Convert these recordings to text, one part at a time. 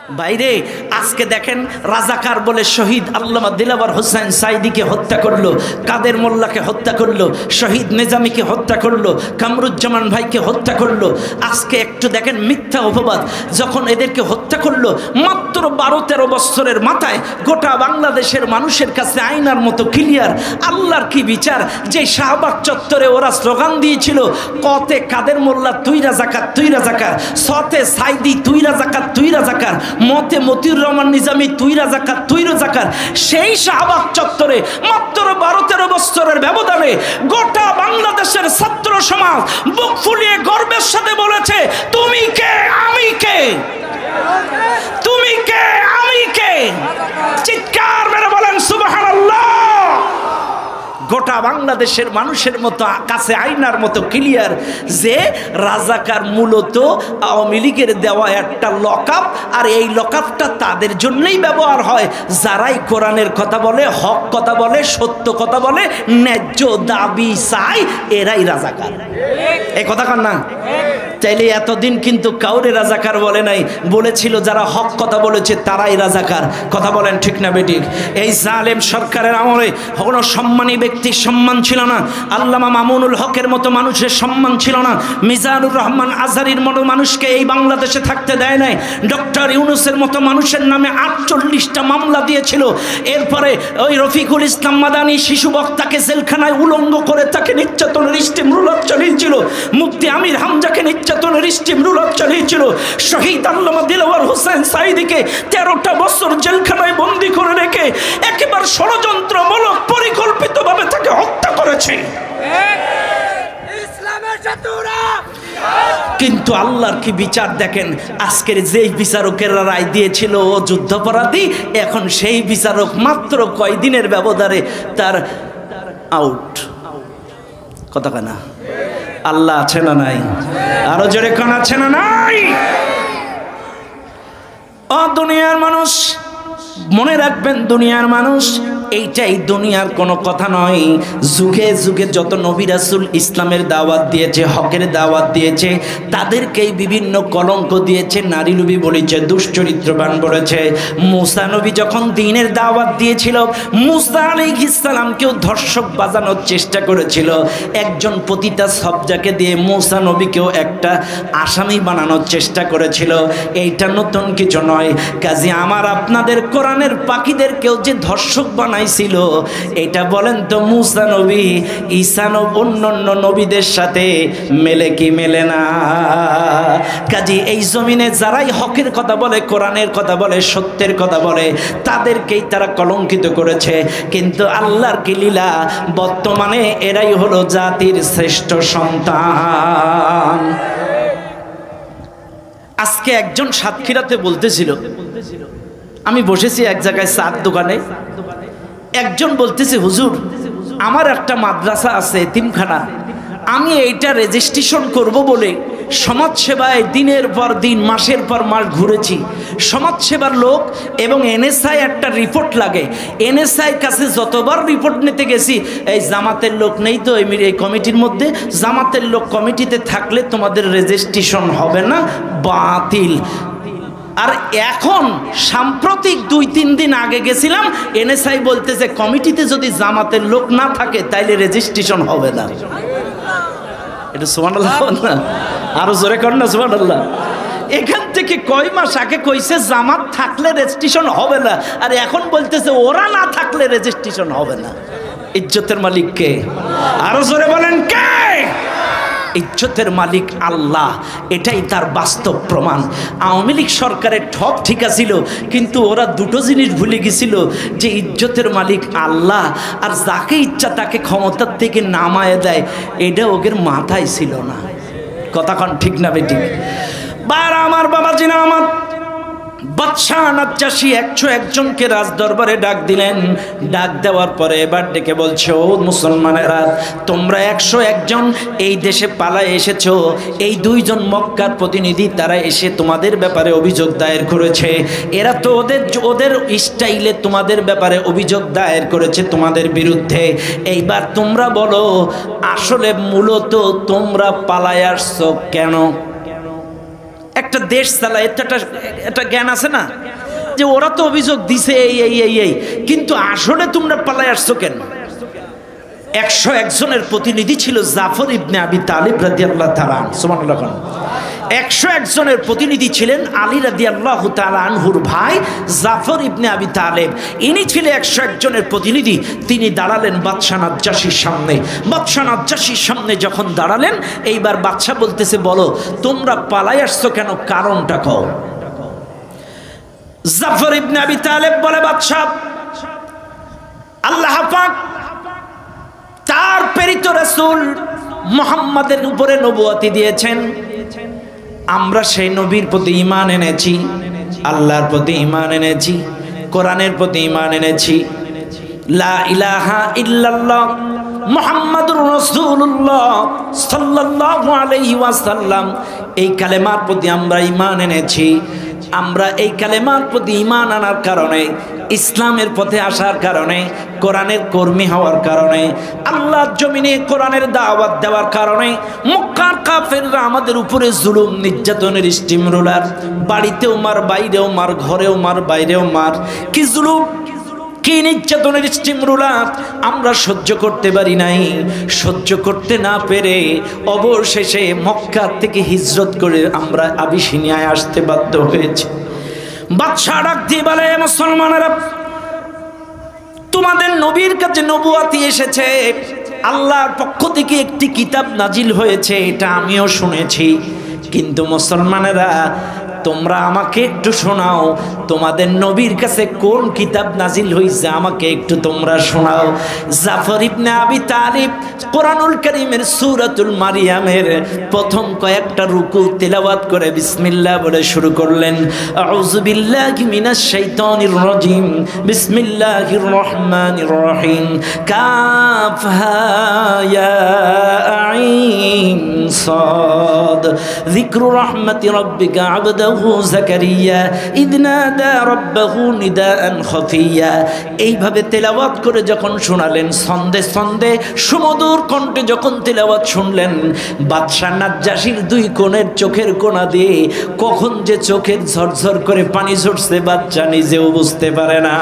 বাইরে আজকে দেখেন রাজাকার বলে শহীদ আল্লামা দিলওয়ার হোসেন সাইদিকে হত্যা করলো, কাদের মোল্লাকে হত্যা করলো, শহীদ নিজামীকে হত্যা করলো, কামরুজ্জামান ভাইকে হত্যা করলো। আজকে একটু দেখেন মিথ্যা অপবাদ, যখন এদেরকে হত্যা করলো মাত্র 12-13 বছরের মাথায় গোটা বাংলাদেশের মানুষের কাছে আয়নার মতো ক্লিয়ার আল্লাহর কি বিচার। যে শাহবাগ চত্বরে ওরা স্লোগান দিয়েছিল, কতে কাদের মোল্লা তুই রাজাকার তুই রাজাকার, সতে সাইদি তুই রাজাকার তুই রাজাকার, মতে মতিউর রহমান নিজামী তুই রাজাকার তুই রাজাকার, সেই শাহবাগ চত্বরে মাত্র 12-13 বছরের ব্যবধানে গোটা বাংলাদেশের ছাত্র সমাজ বুক ফুলিয়ে গর্বের সাথে বলেছে, তুমি কে আমি কে, তুমি কে আমি কে। চিৎকার মেরে বলেন সুবহানাল্লাহ। গোটা বাংলাদেশের মানুষের মতো কাছে আয়নার মতো ক্লিয়ার যে রাজাকার মূলত আওয়ামী লীগের দেওয়া একটা লকআপ, আর এই লকআপটা তাদের জন্যই ব্যবহার হয় যারাই কোরআনের কথা বলে, হক কথা বলে, সত্য কথা বলে, ন্যায্য দাবি চায়, এরাই রাজাকার। এই কথা কন না? চাইলে এতদিন কিন্তু কাউরে রাজাকার বলে নাই, বলেছিল যারা হক কথা বলেছে তারাই রাজাকার। কথা বলেন ঠিক না বেঠিক? এই জালেম সরকারের আমলে কোনো সম্মানী ব্যক্তির সম্মান ছিল না, আল্লামা মামুনুল হকের মতো মানুষের সম্মান ছিল না, মিজানুর রহমান আজহারীর মতো মানুষকে এই বাংলাদেশে থাকতে দেয় নাই, ডক্টর ইউনূসের মতো মানুষের নামে 48টা মামলা দিয়েছিল। এরপরে ওই রফিকুল ইসলাম মাদানী শিশু বক্তাকে জেলখানায় উলঙ্গ করে তাকে নির্যাতনের স্টিম রুলার চালিয়েছিল, মুফতি আমির হামজাকে নির্যাতনের স্টিম রুলার চালিয়েছিল, শহীদ আল্লামা দিলওয়ার হোসেন সাইদিকে 13টা বছর জেলখানায় বন্দী করে রেখে একেবারে ষড়যন্ত্রমূলক পরিকল্পিতভাবে তাকে হত্যা করেছে। কিন্তু আল্লাহর কি বিচার দেখেন, আজকের যেই বিচারকের রায় দিয়েছিল ও যুদ্ধাপরাধী, এখন সেই বিচারক মাত্র কয়দিনের ব্যবধানে তার আউট। কথা কেনা? আল্লাহ আছে না নাই? আরো জোরে কান আছে না নাই? ও দুনিয়ার মানুষ, মনে রাখবেন দুনিয়ার মানুষ, এইটাই দুনিয়ার কোনো কথা নয়। যুগে যুগে যত নবী রাসূল ইসলামের দাওয়াত দিয়েছে, হকের দাওয়াত দিয়েছে, তাদেরকেই বিভিন্ন কলঙ্ক দিয়েছে, নারী লোভী বলেছে, দুশ্চরিত্রবান বলেছে। মুসা নবী যখন দ্বীনের দাওয়াত দিয়েছিল, মুসা আলাইহিস সালামকেও ধর্ষক বাজানোর চেষ্টা করেছিল। একজন পতিতা সবজাকে দিয়ে মুসা নবীকেও একটা আসামি বানানোর চেষ্টা করেছিল। এইটা নতুন কিছু নয়। কাজী আমার আপনাদের কোরআনের পাখিদেরকেও যে ধর্ষক বানায় ছিল, এটা বলেন তো মুসা নবী ঈসা নবী অন্যান্য নবীদের সাথে মেলে কি মেলে না? কাজী এই জমিনে যারাই হকের কথা বলে, কোরআনের কথা বলে, সত্যের কথা বলে, তাদেরকেই তারা কলঙ্কিত করেছে। কিন্তু আল্লাহর কি লীলা, বর্তমানে এরাই হলো জাতির শ্রেষ্ঠ সন্তান। আজকে একজন সাতক্ষীরাতে বলতেছিল, আমি বসেছি এক জায়গায় চার দোকানে, একজন বলতেছে, হুজুর আমার একটা মাদ্রাসা আছে এতিমখানা, আমি এইটা রেজিস্ট্রেশন করব বলে সমাজসেবায় দিনের পর দিন মাসের পর মাস ঘুরেছি। সমাজসেবার লোক এবং এনএসআই একটা রিপোর্ট লাগে, এনএসআই কাছে যতবার রিপোর্ট নিতে গেছি, এই জামাতের লোক নেই তো এই কমিটির মধ্যে, জামাতের লোক কমিটিতে থাকলে তোমাদের রেজিস্ট্রেশন হবে না, বাতিল। আর এখন সাম্প্রতিক 2-3 দিন আগে গেছিলাম, এনএসআই বলতেছে কমিটিতে যদি জামাতের লোক না থাকে তাইলে রেজিস্ট্রেশন হবে না। এটা সুবহানাল্লাহ না? আরো জোরে কর না সুবহানাল্লাহ। এখান থেকে কয় মাস আগে কইছে জামাত থাকলে রেজিস্ট্রেশন হবে না, আর এখন বলতেছে ওরা না থাকলে রেজিস্ট্রেশন হবে না। ইজ্জতের মালিক কে? আরো জোরে বলেন কে? ইজ্জতের মালিক আল্লাহ, এটাই তার বাস্তব প্রমাণ। আওয়ামী লীগ সরকারের ঠক ঠিক আছিল, কিন্তু ওরা দুটো জিনিস ভুলে গেছিল, যে ইজ্জতের মালিক আল্লাহ, আর যাকে ইচ্ছা তাকে ক্ষমতার থেকে নামায় দেয়, এটা ওদের মাথায় ছিল না। কথা কন ঠিক না বেঠিক? বার আমার বাবাজিনা, আমার বাদশাহ নাজ্জাশী 101 জনকে রাজদরবারে ডাক দিলেন। ডাক দেওয়ার পরে এবার ডেকে বলছে, ও মুসলমানেরা, তোমরা 101 জন এই দেশে পালায় এসেছো। এই 2 জন মক্কার প্রতিনিধি, তারা এসে তোমাদের ব্যাপারে অভিযোগ দায়ের করেছে। এরা তো ওদের স্টাইলে তোমাদের ব্যাপারে অভিযোগ দায়ের করেছে তোমাদের বিরুদ্ধে। এইবার তোমরা বলো, আসলে মূলত তোমরা পালায় আসছো কেন? একটা দেশ চালায়, এটা জ্ঞান আছে না যে ওরা তো অভিযোগ দিছে এই কিন্তু আসলে তোমরা পালায় আসছো কেন? 101 জনের প্রতিনিধি ছিল জাফর ইবনে আবি তালিব রাদিয়াল্লাহু তাআলা, সুবহানাল্লাহ। 101 জনের প্রতিনিধি ছিলেন আলী রাদিয়াল্লাহু তাআলা আনহুর ভাই জাফর ইবনে আবি তালিব। ইনি ছিলেন 101 জনের প্রতিনিধি। তিনি দাঁড়ালেন বাদশাহ নাজ্জাশীর সামনে। বাদশাহ নাজ্জাশীর সামনে যখন দাঁড়ালেন, এইবার বাদশাহ বলতেছে, বলো তোমরা পালাই আসছো কেন, কারণটা কও। জাফর ইবনে আবি তালিব বলে, বাদশাহ, আল্লাহ পাক তার প্রেরিত রাসূল মুহাম্মাদের উপরে নবুয়তি দিয়েছেন। আমরা সেই নবীর প্রতি ঈমান এনেছি, আল্লাহর প্রতি ঈমান এনেছি, কোরআনের প্রতি ঈমান এনেছি। লা ইলাহা ইল্লাল্লাহ মুহাম্মাদুর রাসূলুল্লাহ সাল্লাল্লাহু আলাইহি ওয়াসাল্লাম, এই কালেমার প্রতি আমরা ঈমান এনেছি। আমরা এই কালেমার প্রতি ঈমান আনার কারণে, ইসলামের পথে আসার কারণে, কোরআনের কর্মী হওয়ার কারণে, আল্লাহর জমিনে কোরআনের দাওয়াত দেওয়ার কারণে মক্কার কাফেররা আমাদের উপরে জুলুম নির্যাতনের স্টিম রোলার, বাড়িতেও মার, বাইরেও মার, ঘরেও মার, বাইরেও মার, কি জুলুম, কি নির্যাতনের স্টিম রোলার আমরা সহ্য করতে পারি নাই। সহ্য করতে না পেরে অবশেষে মক্কা থেকে হিজরত করে আমরা আবিসিনিয়ায় আসতে বাধ্য হয়েছি। বাদশাহ ডাক দিয়ে বলে, মুসলমানেরা, তোমাদের নবীর কাছে নবুয়তি এসেছে, আল্লাহর পক্ষ থেকে একটি কিতাব নাজিল হয়েছে, এটা আমিও শুনেছি। কিন্তু মুসলমানেরা, তোমরা আমাকে একটু শোনাও, তোমাদের নবীর কাছে কোন কিতাব নাজিল হয়েছে আমাকে একটু তোমরা শোনাও। জাফর ইবনে আবি তালিব কোরআনুল কারীমের সূরাতুল মারিয়ামের প্রথম কয়েকটা রুকু তেলাওয়াত করে বিসমিল্লাহ বলে শুরু করলেন। আউযু বিল্লাহি মিনাশ শাইতানির রাজিম, বিসমিল্লাহির রহমানির রহিম। কাফ হা ইয়া আইন সাদ, যিকরু রাহমাতি রাব্বিকা আবদাহু যাকারিয়া ইয নাদা রাব্বাহু নিদাআন খাফিয়া। এইভাবে তেলাওয়াত করে যখন শোনালেন, ছন্দে ছন্দে সুমধুর কণ্ঠে যখন তেলাওয়াত শুনলেন, বাদশাহ নাজ্জাশীর দুই কোণের চোখের কোণা দিয়ে কখন যে চোখের ঝরঝর করে পানি ঝরছে বাচ্চা নিজেও বুঝতে পারে না।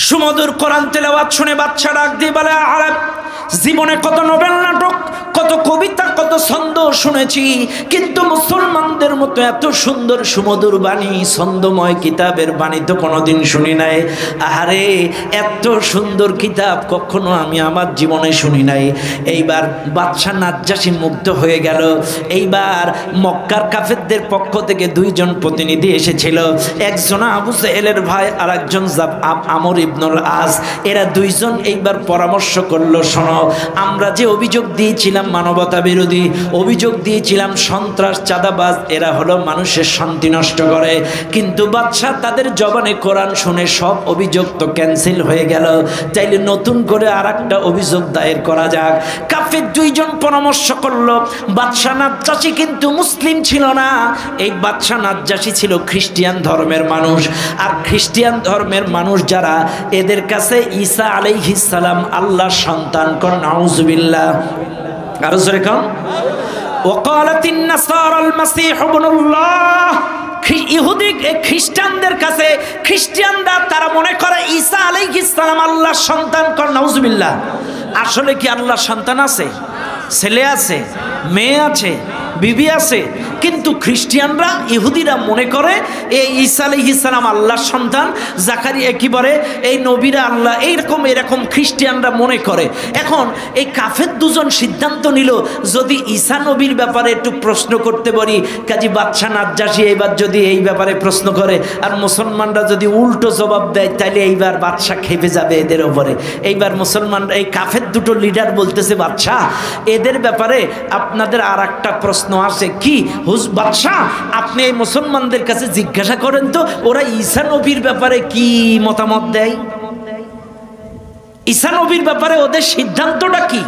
সুমধুর কোরআন তেলাওয়াত শুনে বাদশা ডাক দিয়ে বলে, আরে জীবনে কত নোবেল নাটক, কত কবিতা, কত ছন্দ শুনেছি, কিন্তু মুসলমানদের মতো এত সুন্দর সুমধুর বাণী, ছন্দময় কিতাবের বাণী তো কোনোদিন শুনি নাই। আরে এত সুন্দর কিতাব কখনো আমি আমার জীবনে শুনি নাই। এইবার বাদশাহ নাজ্জাশী মুগ্ধ হয়ে গেল। এইবার মক্কার কাফেরদের পক্ষ থেকে দুইজন প্রতিনিধি এসেছিল, একজন আবু জাহেলের ভাই আর একজন আমর ইবনুল আস। এরা দুইজন এইবার পরামর্শ করলো, শোনো, আমরা যে অভিযোগ দিয়েছিলাম মানবতা বিরোধী, অভিযোগ দিয়েছিলাম সন্ত্রাস, চাঁদাবাজ, এরা হলো মানুষের শান্তি নষ্ট করে, কিন্তু বাদশাহ তাদের জবানে কোরআন শুনে সব অভিযোগ তো ক্যান্সেল হয়ে গেল, তাইলে নতুন করে আর একটা অভিযোগ দায়ের করা যাক। কাফের দুইজন পরামর্শ করলো। বাদশাহ নাজ্জাশী কিন্তু মুসলিম ছিল না, এই বাদশাহ নাজ্জাশী ছিল খ্রিস্টান ধর্মের মানুষ। আর খ্রিস্টান ধর্মের মানুষ যারা, এদের কাছে ঈসা আলাইহিস সালাম আল্লাহর সন্তান। কোন নাউজুবিল্লাহ, আরো জোরে কোন। ওয়াকালাতিন নাসারাল মাসীহ ইবনুল্লাহ, ইহুদি খ্রিস্টানদের কাছে, খ্রিস্টানরা তারা মনে করে ঈসা আলাইহিস সালাম আল্লাহর সন্তান। কোন নাউজুবিল্লাহ। আসলে কি আল্লাহর সন্তান আছে? ছেলে আছে, মেয়ে আছে, বিবি আছে, কিন্তু খ্রিস্টানরা, ইহুদিরা মনে করে এই ঈসা আলাইহিস সালাম আল্লাহর সন্তান, জাকারিয়া কি বলে এই নবীরা আল্লাহ, এরকম খ্রিস্টানরা মনে করে। এখন এই কাফের দুজন সিদ্ধান্ত নিল, যদি ঈসা নবীর ব্যাপারে একটু প্রশ্ন করতে পারি, কাজী বাদশাহ নাজ্জাশী এইবার যদি এই ব্যাপারে প্রশ্ন করে আর মুসলমানরা যদি উল্টো জবাব দেয়, তাহলে এইবার বাদশাহ খেপে যাবে এদের ওপরে। এইবার মুসলমানরা, এই কাফের দুটো লিডার বলতেছে, বাদশাহ এদের ব্যাপারে আপনাদের আর একটা প্রশ্ন আছে। কি বাদশাহ, আপনি এই মুসলমানদের কাছে জিজ্ঞাসা করেন তো ওরা ঈসা নবীর ব্যাপারে কি মতামত দেয়, ঈসা নবীর ব্যাপারে ওদের সিদ্ধান্তটা কি।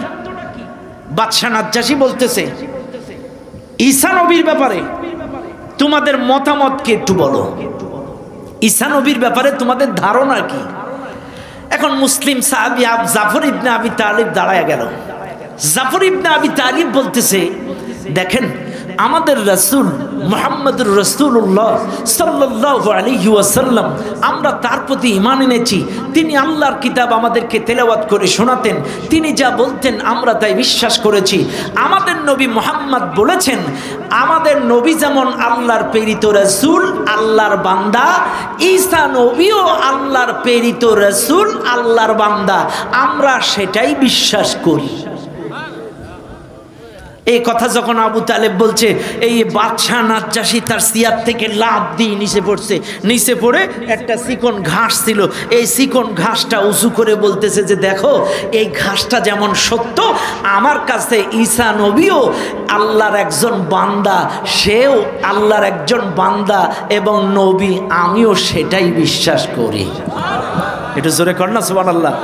বাদশাহ নাজ্জাশী বলতেছে, ঈসা নবীর ব্যাপারে তোমাদের মতামত কি একটু বলো, ঈসা নবীর ব্যাপারে তোমাদের ধারণা কি। এখন মুসলিম সাহাবী জাফর ইবনে আবি তালিব দাঁড়ায় গেল। জাফর ইবনে আবি তালিব বলতেছে, দেখেন আমাদের রাসূল মুহাম্মদুর রাসূলুল্লাহ সাল্লাল্লাহু আলাইহি ওয়াসাল্লাম, আমরা তার প্রতি ঈমান এনেছি। তিনি আল্লাহর কিতাব আমাদেরকে তেলাওয়াত করে শোনাতেন, তিনি যা বলতেন আমরা তাই বিশ্বাস করেছি। আমাদের নবী মুহাম্মদ বলেছেন, আমাদের নবী যেমন আল্লাহর প্রেরিত রাসূল, আল্লাহর বান্দা, ঈসা নবীও আল্লাহর প্রেরিত রাসূল, আল্লাহর বান্দা, আমরা সেটাই বিশ্বাস করি। এই কথা যখন আবু তালেব বলছে, এই বাদশাহ নাজ্জাশী তার সিয়ার থেকে লাফ দিয়ে নিচে পড়ছে, নিচে পড়ে একটা চিকন ঘাস ছিল, এই চিকন ঘাসটা উঁচু করে বলতেছে যে দেখো এই ঘাসটা যেমন সত্য, আমার কাছে ঈসা নবীও আল্লাহর একজন বান্দা, সেও আল্লাহর একজন বান্দা এবং নবী, আমিও সেটাই বিশ্বাস করি। একটু জোরে কর না সুবহানাল্লাহ।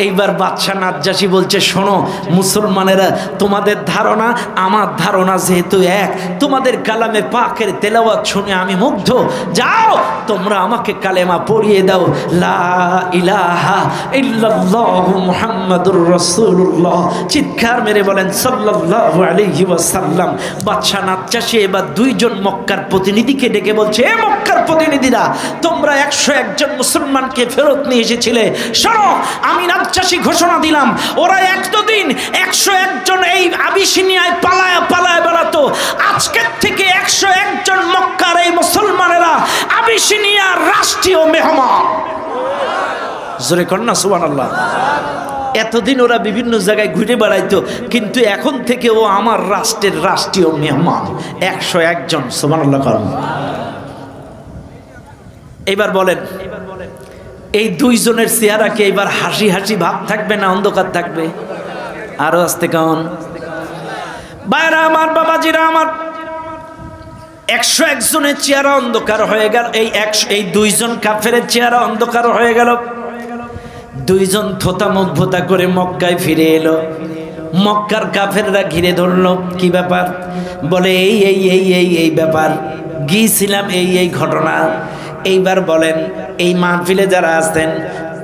এইবার বাদশাহ নাজ্জাশী বলছে, শোনো মুসলমানেরা, তোমাদের ধারণা আমার ধারণা যেহেতু এক, তোমাদের কালামে পাকের তেলাওয়াত শুনে আমি মুগ্ধ, যাও তোমরা আমাকে কালেমা পড়িয়ে দাও, লা ইলাহা ইল্লাল্লাহু মুহাম্মাদুর রাসূলুল্লাহ। চিৎকার মেরে বলেন সাল্লাল্লাহু আলাইহি ওয়াসাল্লাম। বাদশাহ নাজ্জাশী এবার দুইজন মক্কার প্রতিনিধিকে ডেকে বলছে, এ মক্কার প্রতিনিধিরা, তোমরা 101 জন মুসলমানকে ফেরত নিয়ে এসেছিলে, শোনো আমি নাজ্জাশী ঘোষণা দিলাম, ওরা এতদিন 101 জন এই আবিসিনিয়ায় পালায় পালায় বেড়াতো, আজকের থেকে 101 জন মক্কার এই মুসলমানেরা আবিসিনিয়ার রাষ্ট্রীয় মেহমান। জোরে কন্যা সুবহানাল্লাহ। এতদিন ওরা বিভিন্ন জায়গায় ঘুরে বেড়াইতো, কিন্তু এখন থেকে ও আমার রাষ্ট্রের রাষ্ট্রীয় মেহমান। 101 জন, সুবহানাল্লাহ। এবার বলেন, এই দুইজনের চেহারা কি এবার হাসি হাসি ভাব থাকবে না অন্ধকার থাকবে? আরো আসতে কেমন বাইরা আমার, বাবাজিরা আমার, 101 জনের চেহারা অন্ধকার হয়ে গেল, এই দুইজন কাফেরের চেহারা অন্ধকার হয়ে গেল। দুইজন থোতা মুখ ভোতা করে মক্কায় ফিরে এলো। মক্কার কাফেররা ঘিরে ধরলো, কি ব্যাপার? বলে এই এই এই এই এই ব্যাপার, গিয়েছিলাম এই এই ঘটনা। এইবার বলেন, এই মাহফিলে যারা আছেন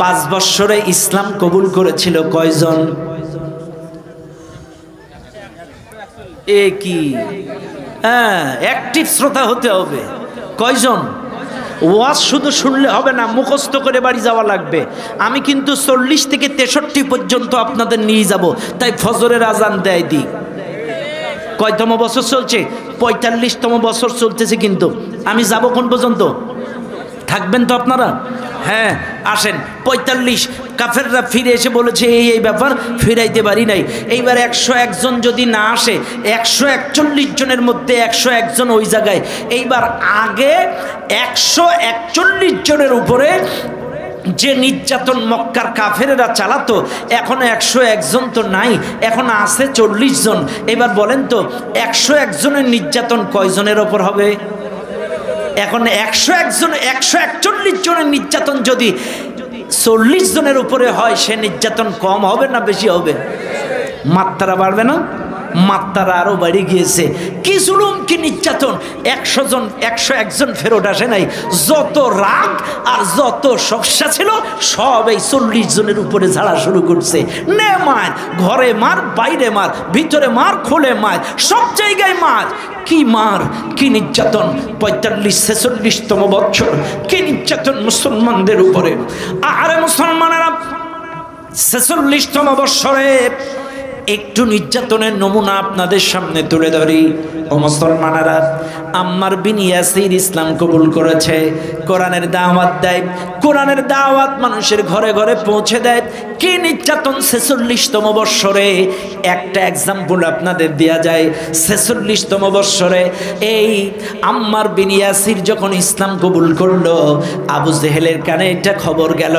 5 বছরে ইসলাম কবুল করেছিল কয়জন? এ কি অ্যাক্টিভ শ্রোতা হতে হবে। কয়জন? ওয়াজ শুধু শুনলে হবে না, মুখস্থ করে বাড়ি যাওয়া লাগবে। আমি কিন্তু 40 থেকে 63 পর্যন্ত আপনাদের নিয়ে যাব, তাই ফজরের আজান দেয় দিই। কয়তম বছর চলছে? 45তম বছর চলতেছে, কিন্তু আমি যাব কোন পর্যন্ত? থাকবেন তো আপনারা? হ্যাঁ আসেন। 45 কাফেররা ফিরে এসে বলেছে এই এই ব্যাপার, ফিরাইতে পারি নাই। এইবার 101 জন যদি না আসে, 141 জনের মধ্যে 101 জন ওই জায়গায়। এইবার আগে 141 জনের উপরে যে নির্যাতন মক্কার কাফেরেরা চালাতো, এখন 101 জন তো নাই, এখন আছে 40 জন। এবার বলেন তো 101 জনের নির্যাতন কয়জনের ওপর হবে? এখন 101 জন, 141 জনের নির্যাতন যদি 40 জনের উপরে হয়, সে নির্যাতন কম হবে না বেশি হবে? মাত্রা বাড়বে না? মাত্রা আরো বেড়ে গিয়েছে। কি জুলুম, কি নির্যাতন! 101 জন ফেরত আসে নাই। যত রাগ আর যত সমস্যা ছিল সব এই 40 জনের উপরে ঝাড়া শুরু করছে। নে মার, ঘরে মার, বাইরে মার, ভিতরে মার, খোলে মার, সব জায়গায় মার। কি মার, কি নির্যাতন! 45-46তম বছর কি নির্যাতন মুসলমানদের উপরে! আরে মুসলমানেরা, 46তম বছরে একটু নির্যাতনের নমুনা আপনাদের সামনে তুলে ধরি। ও মুসলমানেরা, আম্মার বিন ইয়াসির ইসলাম কবুল করেছে, কোরআনের দাওয়াত দেয়, কোরআনের দাওয়াত মানুষের ঘরে ঘরে পৌঁছে দেয়। কি নির্যাতন 46তম বৎসরে! একটা এক্সাম্পল আপনাদের দেয়া যায়। 46তম বৎসরে এই আম্মার বিন ইয়াসির যখন ইসলাম কবুল করলো, আবু জেহেলের কানে এটা খবর গেল।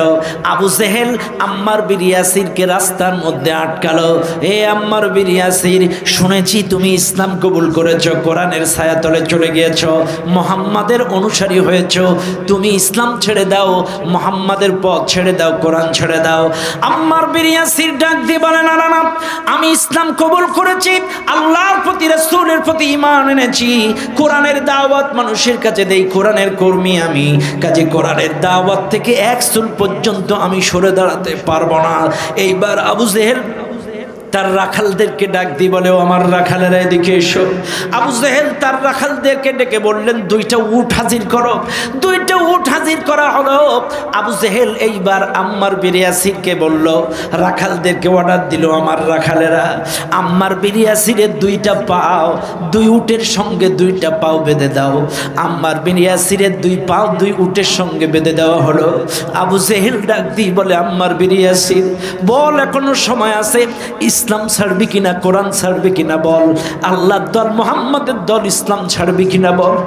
আবু জেহেল আম্মার বিন ইয়াসিরকে রাস্তার মধ্যে আটকালো। এ আম্মার বিন ইয়াসির, শুনেছি তুমি ইসলাম কবুল করেছো, কোরআনের ছায়াতলে চলে গিয়েছো, মুহাম্মাদের অনুসারী হয়েছো, তুমি ইসলাম ছেড়ে দাও, মুহাম্মাদের পথ ছেড়ে দাও, কোরআন ছেড়ে দাও। আম্মার বিন ইয়াসির ডাক দিয়ে বলেন, না না, আমি ইসলাম কবুল করেছি, আল্লাহর প্রতি, রাসূলের প্রতি ঈমান এনেছি, কোরআনের দাওয়াত মানুষের কাছে দেই, কোরআনের কর্মী আমি, কাজে কোরআনের দাওয়াত থেকে 1 চুল পর্যন্ত আমি সরে দাঁড়াতে পারবো না। এইবার আবু জেহেল তার রাখালদেরকে ডাক দিয়ে বলে, ও আমার রাখালেরা এদিকে এসো। আবু জেহেল তার রাখালদেরকে ডেকে বললেন, 2টা উট হাজির করো। 2টা উট হাজির করা হলো। আবু জেহেল এইবার আম্মার বিন ইয়াসিরকে বলল, রাখালদেরকে অর্ডার দিল, আমার রাখালেরা আম্মার বিন ইয়াসিরের 2টা পাও 2 উটের সঙ্গে 2টা পাও বেঁধে দাও। আম্মার বিন ইয়াসিরের 2 পাও 2 উটের সঙ্গে বেঁধে দেওয়া হলো। আবু জেহেল ডাক দিয়ে বলে, আম্মার বিন ইয়াসির বল, এখনো সময় আছে, ইসলাম ছাড়বি কিনা, কোরআন ছাড়বি কিনা বল, আল্লাহর দল মুহাম্মাদের দল ইসলাম ছাড়বি কিনা বল।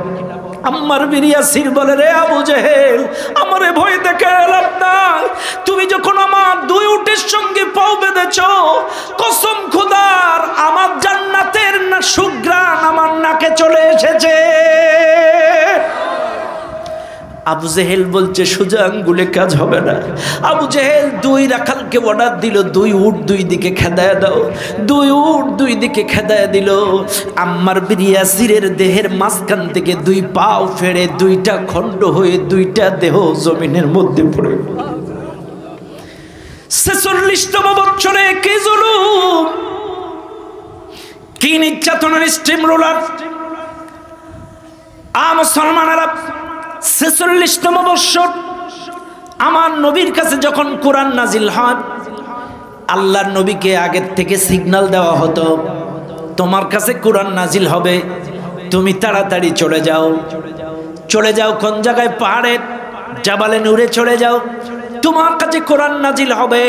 আম্মার বিন ইয়াসির বলে, রে আবু জেহেল, আমারে ভয় দেখে লাভ নাই। তুমি যখন আমার 2 উটের সঙ্গে পাও বেঁধেছ, কসম খোদার আমার জান্নাতের না সুঘ্রাণ আমার নাকে চলে এসেছে। আবু জেহেল বলছে, সোজা আঙ্গুলে কাজ হবে না। আবু জেহেল 2 রাখালকে অর্ডার দিল, 2 উট 2 দিকে খেদায় দাও। 2 উট 2 দিকে খেদায় দিল। আম্মার বিন ইয়াসিরের দেহের মাঝখান থেকে 2 পাও ফেড়ে 2টা খণ্ড হয়ে 2টা দেহ জমিনের মধ্যে পড়ে। 46তম বছরে কি জুলুম, কি নির্যাতনের স্টিম রোলার। মুসলমানেরা 46তম বছর আমার নবীর কাছে যখন কোরআন নাজিল হয়, আল্লাহর নবীকে আগের থেকে সিগন্যাল দেওয়া হতো, তোমার কাছে কোরআন নাজিল হবে, তুমি তাড়াতাড়ি চলে যাও। চলে যাও কোন জায়গায়? পাহাড়ে জাবালে নূরে চলে যাও, তোমার কাছে কোরআন নাজিল হবে।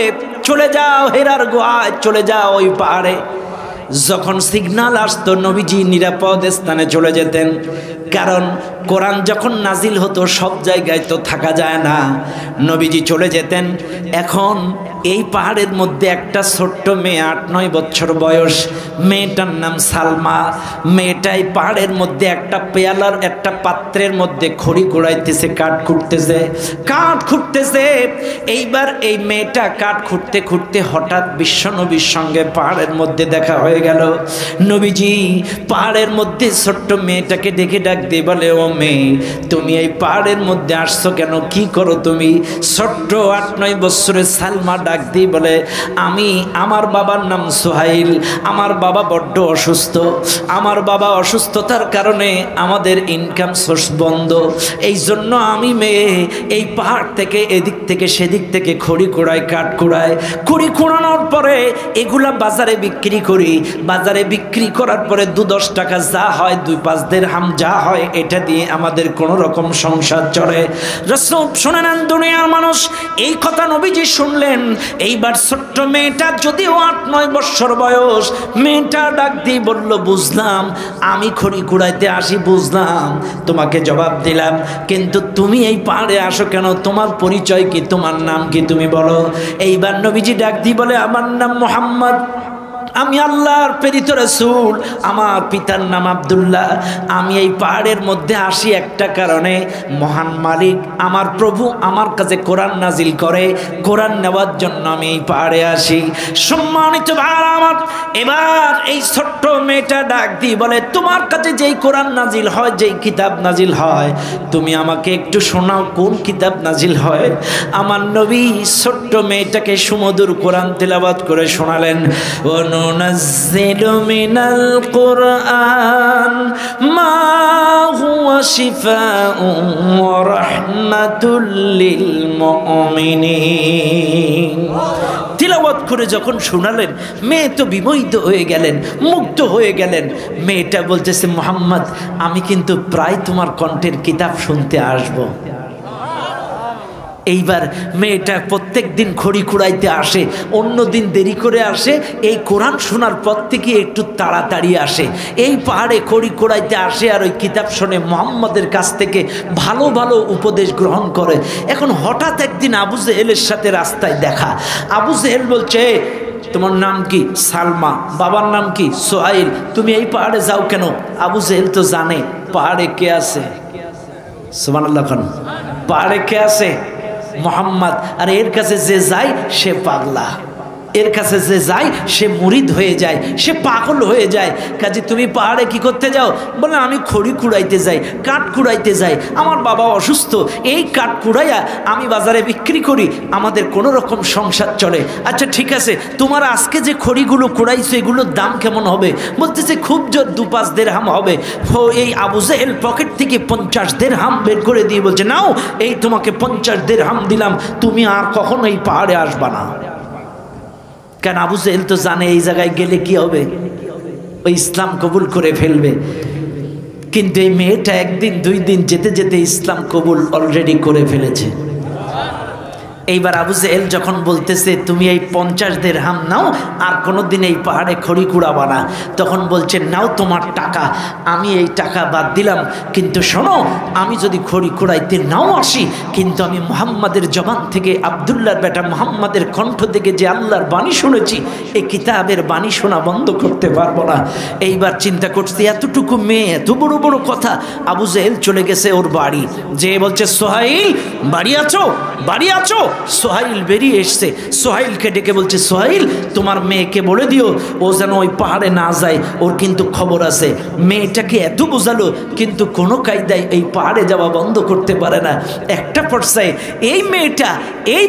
চলে যাও হেরার গুহায়, চলে যাও ওই পাহাড়ে। যখন সিগন্যাল আসতো, নবীজি নিরাপদ স্থানে চলে যেতেন, কারণ কোরআন যখন নাজিল হতো সব জায়গায় তো থাকা যায় না, নবীজি চলে যেতেন। এখন এই পাহাড়ের মধ্যে একটা ছোট্ট মেয়ে, 8-9 বছর বয়স, মেয়েটার নাম সালমা। মেয়েটাই পাহাড়ের মধ্যে একটা পেয়ালার একটা পাত্রের মধ্যে খড়ি কুড়াইতেছে, কাঠ খুঁড়তেছে। এইবার এই মেয়েটা কাঠ খুঁড়তে খুঁড়তে হঠাৎ বিশ্বনবীর সঙ্গে পাহাড়ের মধ্যে দেখা হয়ে গেল। নবীজি পাহাড়ের মধ্যে ছোট্ট মেয়েটাকে ডেকে ডাক দিয়ে বলে, ও মেয়ে, তুমি এই পাহাড়ের মধ্যে আসছো কেন? কি করো তুমি? ছোট্ট 8-9 বছরের সালমা ডাক দিয়ে বলে, আমার বাবার নাম সোহাইল, আমার বাবা বড্ড অসুস্থ, আমার বাবা অসুস্থতার কারণে আমাদের ইনকাম সোর্স বন্ধ, এই জন্য আমি মেয়ে এই পাহাড় থেকে এদিক থেকে সেদিক থেকে খড়ি কুড়াই, কাঠ কুড়াই। খড়ি কুড়ানোর পরে এগুলা বাজারে বিক্রি করি, বাজারে বিক্রি করার পরে 2-10 টাকা যা হয়, 2-5 দিরহাম যা হয়, এটা দিয়ে আমাদের কোনো রকম সংসার চলে। রাসূল শুনে নেন দুনিয়ার মানুষ, এই কথা নবীজি শুনলেন। এইবার ছোট্ট মেয়েটা যদিও 8-9 বছর বয়স, মেয়েটা ডাক দিয়ে বলল, বুঝলাম আমি খড়ি কুড়াইতে আসি, বুঝলাম, তোমাকে জবাব দিলাম, কিন্তু তুমি এই পাহাড়ে আসো কেন? তোমার পরিচয় কি? তোমার নাম কি? তুমি বলো। এইবার নবীজি ডাক দিয়ে বলে, আমার নাম মুহাম্মদ, আমি আল্লাহর প্রেরিত রাসূল, আমার পিতার নাম আব্দুল্লাহ। আমি এই পাহাড়ের মধ্যে আসি একটা কারণে, মহান মালিক আমার প্রভু আমার কাছে কোরআন নাজিল করে, কোরআন নেওয়ার জন্য আমি এই পাহাড়ে আসি। সম্মানিত ভাইরা আমার, এবার এই ছোট্ট মেয়েটা ডাক দিয়ে বলে, তোমার কাছে যেই কোরআন নাজিল হয়, যেই কিতাব নাজিল হয়, তুমি আমাকে একটু শোনাও, কোন কিতাব নাজিল হয়? আমার নবী ছোট্ট মেয়েটাকে সুমধুর কোরআন তেলাওয়াত করে শোনালেন। وننزل من القرآن ما هو شفاء ورحمة للمؤمنين। তিলাওয়াত করে যখন শোনালেন, মেয়ে তো বিমোহিত হয়ে গেলেন, মুগ্ধ হয়ে গেলেন। মেয়েটা বলতেছে, মুহাম্মদ, আমি কিন্তু প্রায় তোমার কণ্ঠের কিতাব শুনতে আসবো। এইবার মেয়েটা প্রত্যেক দিন খড়ি কুড়াইতে আসে, অন্য দিন দেরি করে আসে, এই কোরআন শোনার পর থেকে একটু তাড়াতাড়ি আসে। এই পাহাড়ে খড়ি কুড়াইতে আসে আর ওই কিতাব শোনে, মুহাম্মদের কাছ থেকে ভালো ভালো উপদেশ গ্রহণ করে। এখন হঠাৎ একদিন আবু জেহেলের সাথে রাস্তায় দেখা। আবু জেহেল বলছে, তোমার নাম কি? সালমা। বাবার নাম কি? সোহাইল। তুমি এই পাহাড়ে যাও কেন? আবু জেহেল তো জানে পাহাড়ে কে আছে। সুবহানাল্লাহ খান। পাহাড়ে কে আছে? মুহাম্মদ। আর এর কাছে যে যায় সে পাগলা। এর কাছে যে যায় সে মুরিদ হয়ে যায়, সে পাগল হয়ে যায়। কাজে তুমি পাহাড়ে কি করতে যাও? বলে আমি খড়ি কুড়াইতে যাই, কাঠ কুড়াইতে যাই, আমার বাবা অসুস্থ, এই কাঠ কুড়াইয়া আমি বাজারে বিক্রি করি, আমাদের কোনো রকম সংসার চলে। আচ্ছা ঠিক আছে, তোমার আজকে যে খড়িগুলো কুড়াইছো এগুলোর দাম কেমন হবে? বলতেছে খুব জোর 2-5 দিরহাম হবে। এই আবু জেহেল পকেট থেকে 50 দিরহাম বের করে দিয়ে বলছে নাও, এই তোমাকে 50 দিরহাম দিলাম, তুমি আর কখনো এই পাহাড়ে আসবা না। কেন? আবু জেহেল তো জানে এই জায়গায় গেলে কি হবে, ওই ইসলাম কবুল করে ফেলবে। কিন্তু এই মেয়েটা 1 দিন 2 দিন যেতে যেতে ইসলাম কবুল অলরেডি করে ফেলেছে। এইবার আবু জেহেল যখন বলতেছে তুমি এই 50 দিরহাম নাও, আর কোনোদিন এই পাহাড়ে খড়ি কুড়াবা না, তখন বলছে নাও তোমার টাকা, আমি এই টাকা বাদ দিলাম, কিন্তু শোনো আমি যদি খড়ি কুড়াইতে নাও আসি, কিন্তু আমি মুহাম্মাদের জবান থেকে, আব্দুল্লাহর বেটা মুহাম্মাদের কণ্ঠ থেকে যে আল্লাহর বাণী শুনেছি, এই কিতাবের বাণী শোনা বন্ধ করতে পারবো না। এইবার চিন্তা করছি এতটুকু মেয়ে, এত বড় বড় কথা। আবু জেহেল চলে গেছে ওর বাড়ি, যে বলছে সোহাইল বাড়ি আছো, বাড়ি আছো? সোহাইল বেরিয়ে এসছে, সোহাইলকে ডেকে বলছে সোহাইল তোমার মেয়েকে বলে দিও ও যেন ওই পাহাড়ে না যায়, ওর কিন্তু খবর আছে। মেয়েটাকে এত বোঝালো কিন্তু কোনো কায়দায় এই পাহাড়ে যাওয়া বন্ধ করতে পারে না। একটা পর্যায়ে এই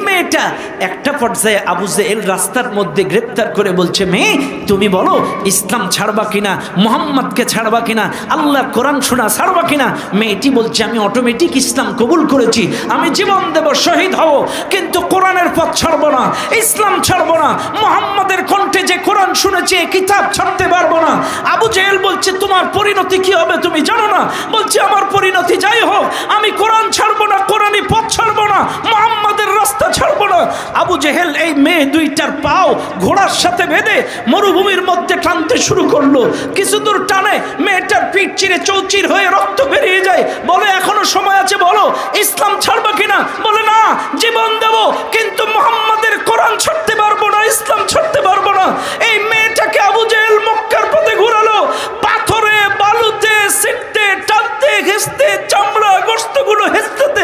মেয়েটা একটা পর্যায়ে আবু জেহেল রাস্তার মধ্যে গ্রেপ্তার করে বলছে মেয়ে তুমি বলো ইসলাম ছাড়বা কিনা, মুহাম্মদকে ছাড়বা কিনা, আল্লাহর কোরআন শোনা ছাড়বা কিনা? মেয়েটি বলছে আমি অটোমেটিক ইসলাম কবুল করেছি, আমি জীবন দেব, শহীদ হব, কিন্তু কোরআনের পথ ছাড়বো না, ইসলাম ছাড়বো না, মুহাম্মাদের কণ্ঠে যে কোরআন শুনেছি এই কিতাব ছাড়তে পারবো না। আবু জেহেল বলছে তোমার পরিণতি কি হবে তুমি জানো না? বলছে আমার পরিণতি যাই হোক, আমি কোরআন ছাড়বো না, কোরআনি পথ ছাড়বো না, মুহাম্মাদের রাস্তা ছাড়বো না। আবু জেহেল এই মেয়ে দুইটার পাও ঘোড়ার সাথে বেঁধে মরুভূমির মধ্যে টানতে শুরু করলো। কিছু দূর টানে মেয়েটার পিঠ চিরে চৌচির হয়ে রক্ত বেরিয়ে যায়। বলে এখনো সময় আছে, বলো ইসলাম ছাড়বা কিনা? বলে না, জীবন দেব কিন্তু মুহাম্মাদের কোরআন ছাড়তে পারবো না, ইসলাম ছাড়তে পারবো না। এই মেয়েটাকে আবু জেহেল মক্কার পথে ঘোরালো, পাথরে বালুতে সিটতে টানতে ঘেঁষতে চামড়া গোশতগুলো হেঁচতে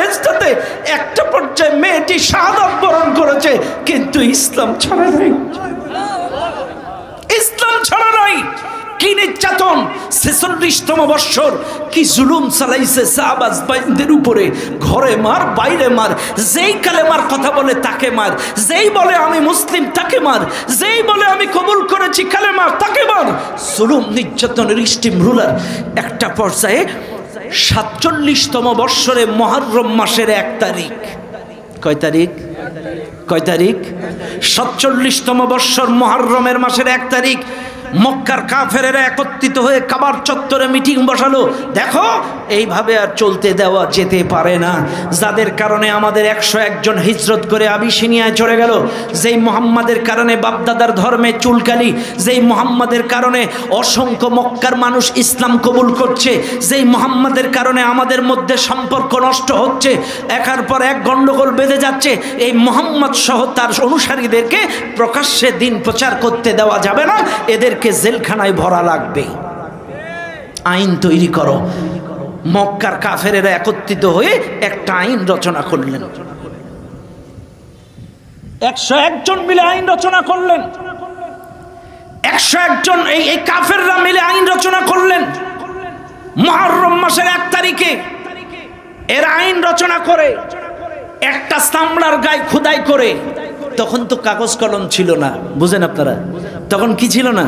একটা পর্যায়ে মেয়েটি শাহাদাত বরণ করেছে, কিন্তু ইসলাম ছাড়া নাই, ইসলাম ছাড়া নাই। কি নির্যাতন! 46তম বৎসর কি জুলুম চালাইছে সাহাবাজ বাইনদের উপরে। ঘরে মার, বাইরে মার, যেই কালেমার কথা বলে তাকে মার, যেই বলে আমি মুসলিম তাকে মার, যেই বলে আমি কবুল করেছি কালেমা তাকে মার। জুলুম নির্যাতনের স্টিম রুলার। একটা পর্যায়ে 47তম বৎসরে মুহররম মাসের 1 তারিখ, কয় তারিখ? 47তম বৎসর মুহররমের মাসের 1 তারিখ মক্কার কাফেরেরা একত্রিত হয়ে কাবার চত্বরে মিটিং বসালো। দেখো এইভাবে আর চলতে দেওয়া যেতে পারে না, যাদের কারণে আমাদের 101 জন হিজরত করে আবিসিনিয়ায় চলে গেল, যেই মুহাম্মাদের কারণে বাপদাদার ধর্মে চুলকালি, যেই মুহাম্মাদের কারণে অসংখ্য মক্কার মানুষ ইসলাম কবুল করছে, যেই মুহাম্মাদের কারণে আমাদের মধ্যে সম্পর্ক নষ্ট হচ্ছে, একের পর এক গন্ডগোল বেঁধে যাচ্ছে। এই মুহাম্মদ সহ তার অনুসারীদেরকে প্রকাশ্যে দিন প্রচার করতে দেওয়া যাবে না, এদের জেলখানায় ভরা লাগবে। আইন তৈরি করো। মক্কার কাফেরেরা একত্রিত হয়ে একটা আইন রচনা করলেন। 101 জন মিলে আইন রচনা করলেন। 101 জন এই কাফেররা মিলে আইন রচনা করলেন। মুহররম মাসের 1 তারিখে এর আইন রচনা করে একটা চামড়ার গায়ে খোদাই করে, তখন তো কাগজ কলম ছিল না, বুঝেন আপনারা? তখন কি ছিল না?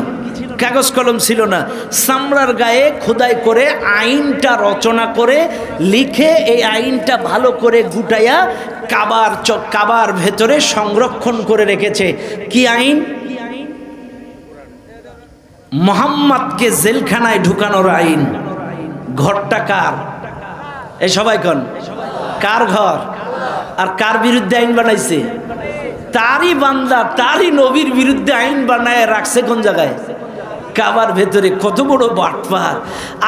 কাগজ কলম ছিল না। চামড়ার গায়ে খোদাই করে আইনটা রচনা করে লিখে এই আইনটা ভালো করে গুটাইয়া কাবার ভেতরে সংরক্ষণ করে রেখেছে। কি আইন? মুহাম্মদকে জেলখানায় ঢুকানোর আইন। ঘরটা কার? এই সবাই কোন কার ঘর? আর কার বিরুদ্ধে আইন বানাইছে? তারই বান্দা, তারই নবীর বিরুদ্ধে আইন বানায় রাখছে কোন জায়গায়? কাবার ভেতরে। কত বড় বাটপার!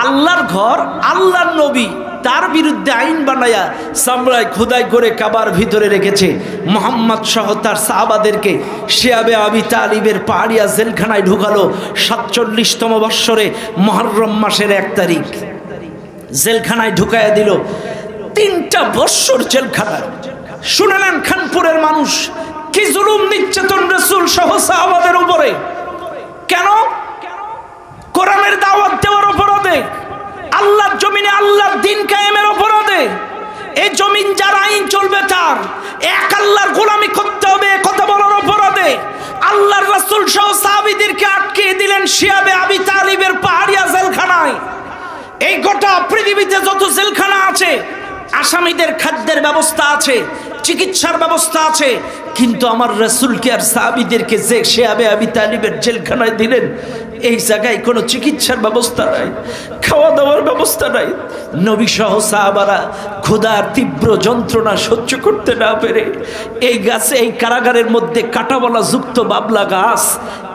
আল্লাহর ঘর, আল্লাহর নবী, তার বিরুদ্ধে আইন বানায়া চামড়ায় খোদাই করে কাবার ভিতরে রেখেছে। মুহাম্মদ সহ তার সাহাবাদেরকে শিয়াবে আবি তালিবের পাহাড়িয়া জেলখানায় ঢুকালো 47তম বৎসরে মুহররম মাসের 1 তারিখ জেলখানায় ঢুকাইয়া দিল। 3টা বৎসর জেলখানায়। শুনালেন খানপুরের মানুষ কি জুলুম নির্যাতন রাসূল সহ সাহাবাদের উপরে। কেন? কোরআনের দাওয়াত দেওয়ার অপরাধে, আল্লাহর জমিনে আল্লাহর দ্বীন কায়েমের অপরাধে। এই জমিন যার আইন চলবে তার, এক আল্লাহর গোলামি করতে হবে কথা বলার অপরাধে আল্লাহর রাসূল সহ সাহাবীদেরকে আটকে দিলেন শিয়াবে আবি তালিবের পাহাড়িয়া জেলখানায়। এই গোটা পৃথিবীতে যত জেলখানা আছে, আসামিদের খাদ্যের ব্যবস্থা আছে, চিকিৎসার ব্যবস্থা আছে, কিন্তু আমার রাসূলকে আর সাহাবীদেরকে যে শিয়াবে আবি তালিবের জেলখানায় দিলেন, এই জায়গায় কোনো চিকিৎসার ব্যবস্থা নাই, খাওয়া দাওয়ার ব্যবস্থা নাই। নবী সহ সাহাবারা ক্ষুধার তীব্র যন্ত্রণা সহ্য করতে না পেরে এই গাছে, এই কারাগারের মধ্যে কাঁটাওয়ালা যুক্ত বাবলা গাছ,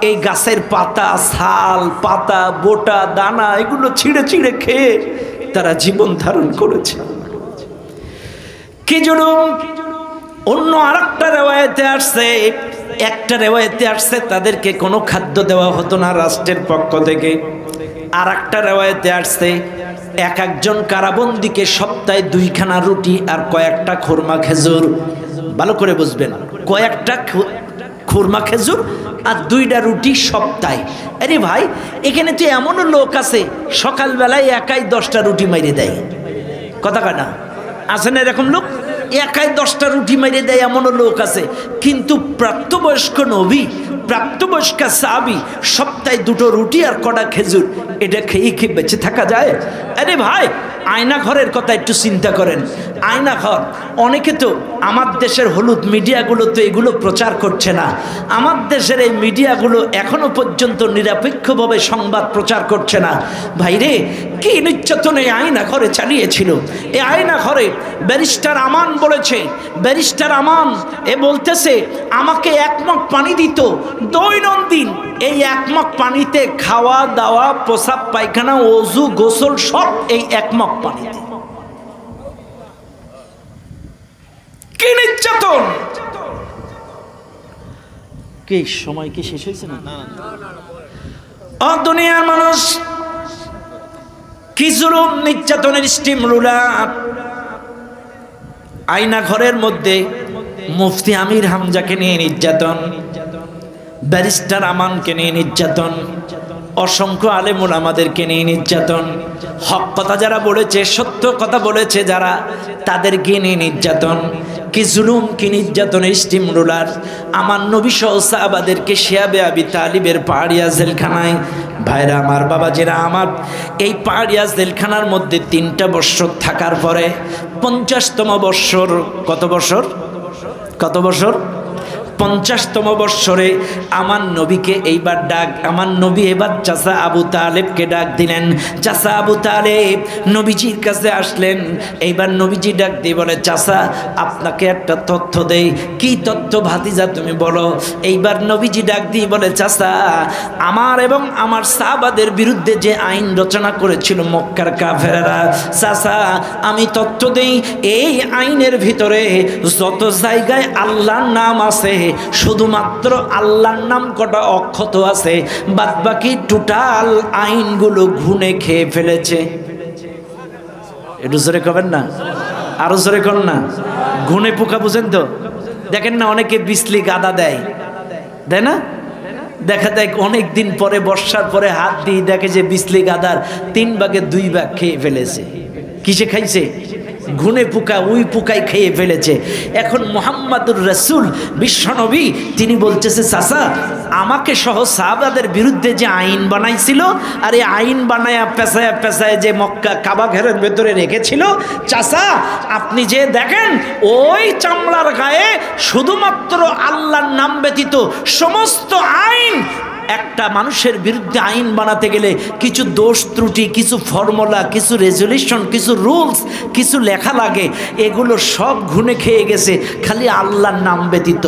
এই গাছের পাতা, ছাল, পাতা, বোটা, দানা এগুলো ছিঁড়ে ছিঁড়ে খেয়ে তারা জীবন ধারণ করেছে। কি জুলুম! অন্য আরেকটা রিওয়ায়াতে আসছে, একটা রিওয়ায়াতে আসছে তাদেরকে কোনো খাদ্য দেওয়া হতো না রাষ্ট্রের পক্ষ থেকে। আর একটা রিওয়ায়াতে আসছে এক একজন কারাবন্দীকে সপ্তাহে 2খানা রুটি আর কয়েকটা খুরমা খেজুর। ভালো করে বুঝবেন, কয়েকটা খুরমা খেজুর আর 2টা রুটি সপ্তাহে। আরে ভাই, এখানে তো এমনও লোক আছে সকালবেলায় একাই 10টা রুটি মাইরে দেয়। কথা কাটা আছে না এরকম লোক? একাই 10টা রুটি মেরে দেয় এমনও লোক আছে। কিন্তু প্রাপ্তবয়স্ক নবী, প্রাপ্তবয়স্ক সাহাবী সপ্তাহে 2টো রুটি আর কটা খেজুর, এটা খেয়ে খেয়ে বেঁচে থাকা যায়? আরে ভাই, আয়না ঘরের কথা একটু চিন্তা করেন। আয়না ঘর, অনেকে তো আমার দেশের হলুদ মিডিয়াগুলো তো এগুলো প্রচার করছে না। আমার দেশের এই মিডিয়াগুলো এখনো পর্যন্ত নিরপেক্ষভাবে সংবাদ প্রচার করছে না। ভাইরে, কি নির্যাতন এই আয়না ঘরে চালিয়েছিল! এই আয়না ঘরে ব্যারিস্টার আমান বলেছে, ব্যারিস্টার আমান এ বলতেছে আমাকে 1 মগ পানি দিত দৈনন্দিন। এই 1 মগ পানিতে খাওয়া দাওয়া, প্রসাব পায়খানা, ওযু, গোসল সব এই 1 মগ পানিতে। কি নির্যাতন! কি সময় কি শেষ হয়েছে না? দুনিয়ার মানুষ, কি জুলুম নির্যাতনের স্টিম রুলার! আয়না ঘরের মধ্যে মুফতি আমির হামজাকে নিয়ে নির্যাতন, ব্যারিস্টার আমানকে নিয়ে নির্যাতন, অসংখ্য আলেম ওলামাদেরকে নিয়ে নির্যাতন, হক কথা যারা বলেছে, সত্য কথা বলেছে যারা, তাদেরকে নিয়ে নির্যাতন। কি জুলুম, কি নির্যাতনের স্টিম রুলার! আমার নবী সহ সাহাবাদেরকে শিয়াবে আবি তালিবের পাহাড়িয়া জেলখানায়, ভাইরা আমার, বাবাজিরা আমার, এই পাহাড়িয়া জেলখানার মধ্যে 3টা বৎসর থাকার পরে 50তম বৎসর, কত বৎসর? কত বৎসর? 50তম বৎসরে আমার নবীকে এইবার ডাক, আমার নবী এবার চাচা আবু তালেবকে ডাক দিলেন। চাচা আবু তালেব নবীজির কাছে আসলেন। এইবার নবীজি ডাক দিয়ে বলে, চাচা আপনাকে একটা তথ্য দেই। কি তথ্য ভাতিজা তুমি বলো? এইবার নবীজি ডাক দিয়ে বলে, চাচা আমার এবং আমার সাহাবাদের বিরুদ্ধে যে আইন রচনা করেছিল মক্কার কাফেররা, চাচা আমি তথ্য দেই, এই আইনের ভিতরে যত জায়গায় আল্লাহর নাম আছে শুধুমাত্র আল্লাহর নাম কটা অক্ষত আছে, বাদ বাকি টোটাল আইনগুলো ঘুনে খেয়ে ফেলেছে। একটু জোরে করবেন না, আরো জোরে করুন না। ঘুনে পোকা বুঝেন তো? দেখেন না অনেকে বিসলি গাদা দেয়, দেয় না? দেখা যায় অনেক দিন পরে, বর্ষার পরে হাত দিয়ে দেখে যে বিসলি গাদার 3 ভাগে 2 ভাগ খেয়ে ফেলেছে। কিসে খাইছে? ঘুনে পোকা, ওই পোকায় খেয়ে ফেলেছে। এখন মুহাম্মাদুর রাসূল বিশ্বনবী তিনি বলতেছে, চাচা আমাকে সহ সাহাবাদের বিরুদ্ধে যে আইন বানাইছিল, আর এই আইন বানায়া পেঁচায় পেঁচায় যে মক্কা কাবা ঘরের ভেতরে রেখেছিল, চাচা আপনি যে দেখেন ওই চামড়ার গায়ে শুধুমাত্র আল্লাহর নাম ব্যতীত সমস্ত আইন, একটা মানুষের বিরুদ্ধে আইন বানাতে গেলে কিছু দোষ ত্রুটি, কিছু ফর্মুলা, কিছু রেজুলেশন, কিছু রুলস, কিছু লেখা লাগে, এগুলো সব ঘুনে খেয়ে গেছে খালি আল্লাহর নাম ব্যতীত।